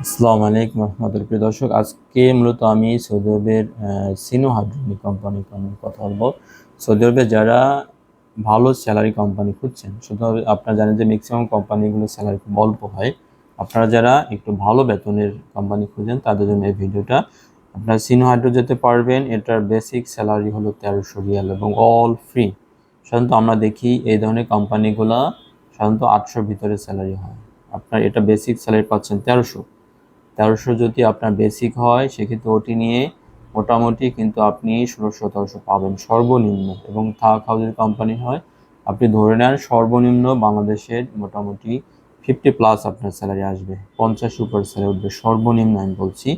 আসসালামু আলাইকুম রহমতুল্লাহ। প্রিয় দর্শক, আজকে মূলত আমি সৌদি আরবের সিনো হাইড্রোলিক কোম্পানির কথা বলবো। সৌদি আরবে যারা ভালো স্যালারি কোম্পানি খুঁজছেন, শুধু আপনারা জানেন যে ম্যাক্সিমাম কোম্পানিগুলো স্যালারি খুব অল্প হয়। আপনারা যারা একটু ভালো বেতনের কোম্পানি খুঁজেন তাদের জন্য এই ভিডিওটা। আপনারা সিনো হাইড্রো যেতে পারবেন। এটার বেসিক স্যালারি হলো 1300 রিয়াল এবং অল ফ্রি। সাধারণত আমরা দেখি এই ধরনের কোম্পানিগুলো সাধারণত 800 ভিতরে স্যালারি হয়। আপনার এটা বেসিক স্যালারি পাচ্ছেন 1300 যদি আপনার বেসিক হয়, সেক্ষেত্রে ওটি নিয়ে মোটামুটি কিন্তু আপনি 1600-1700 পাবেন সর্বনিম্ন। এবং থাকা খাওয়া যদি কোম্পানি হয়, আপনি ধরে নেন সর্বনিম্ন বাংলাদেশের মোটামুটি 50+ আপনার স্যালারি আসবে, 50 উপর স্যালারি উঠবে সর্বনিম্ন। আমি বলছি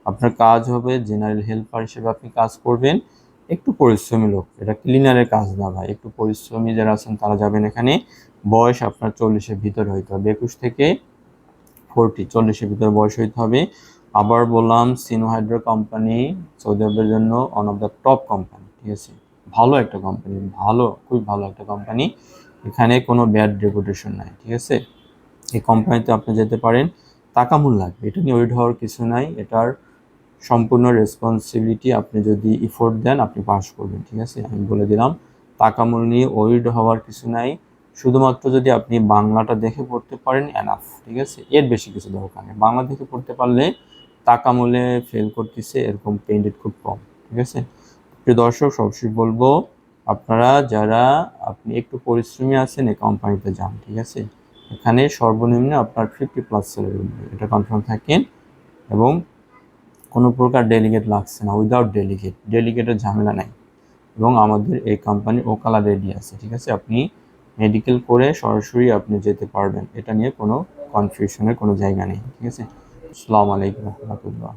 আপনার কাজ হবে জেনারেল হেল্পার হিসেবে আপনি কাজ করবেন। একটু পরিশ্রমী লোক, এটা ক্লিনারের কাজ না ভাই, একটু পরিশ্রমী যারা আছেন তারা যাবেন এখানে। বয়স আপনার 40-এর ভিতরে হইতে হবে, 21 থেকে 40-এর ভিতরে বয়স হইতে হবে। আবার বললাম, সিনো হাইড্রো কোম্পানি সৌদি আরবের জন্য one of the top company, ঠিক আছে। ভালো একটা কোম্পানি, খুবই ভালো একটা কোম্পানি। এখানে কোনো ব্যাড রেপুটেশন নাই, ঠিক আছে। এই কোম্পানিতে আপনি যেতে পারেন। টাকা মূল লাগবে, এটা নিয়ে ওরিড হওয়ার কিছু নাই। এটার সম্পূর্ণ রেসপন্সিবিলিটি, আপনি যদি ইফোর্ট দেন আপনি পাস করবেন, ঠিক আছে। আমি বলে দিলাম, টাকা মূল নিয়ে ওরিড হওয়ার কিছু নাই। শুধুমাত্র যদি আপনি বাংলাটা দেখে পড়তে পারেন এনাফ, ঠিক আছে। এর বেশি কিছু দরকার নেই। বাংলা দেখে পড়তে পারলে টাকা মূলে ফেল করতেছে এরকম ক্যান্ডিডেট খুব কম, ঠিক আছে। প্রিয় দর্শক, সবসময় বলবো আপনারা যারা আপনি একটু পরিশ্রমী আছেন এই কোম্পানিতে যান, ঠিক আছে। এখানে সর্বনিম্ন আপনার 50+ স্যালারি উঠবে, এটা কনফার্ম থাকেন। এবং কোনো প্রকার ডেলিগেট লাগছে না, উইদাউট ডেলিগেটের ঝামেলা নাই। এবং আমাদের এই কোম্পানির ওকালা রেডি আছে, ঠিক আছে। আপনি মেডিকেল করে সরাসরি আপনি যেতে পারবেন, এটা নিয়ে কোনো কনফিউশনের কোনো জায়গা নেই, ঠিক আছে। আসসালামু আলাইকুম রহমতুল্লাহ।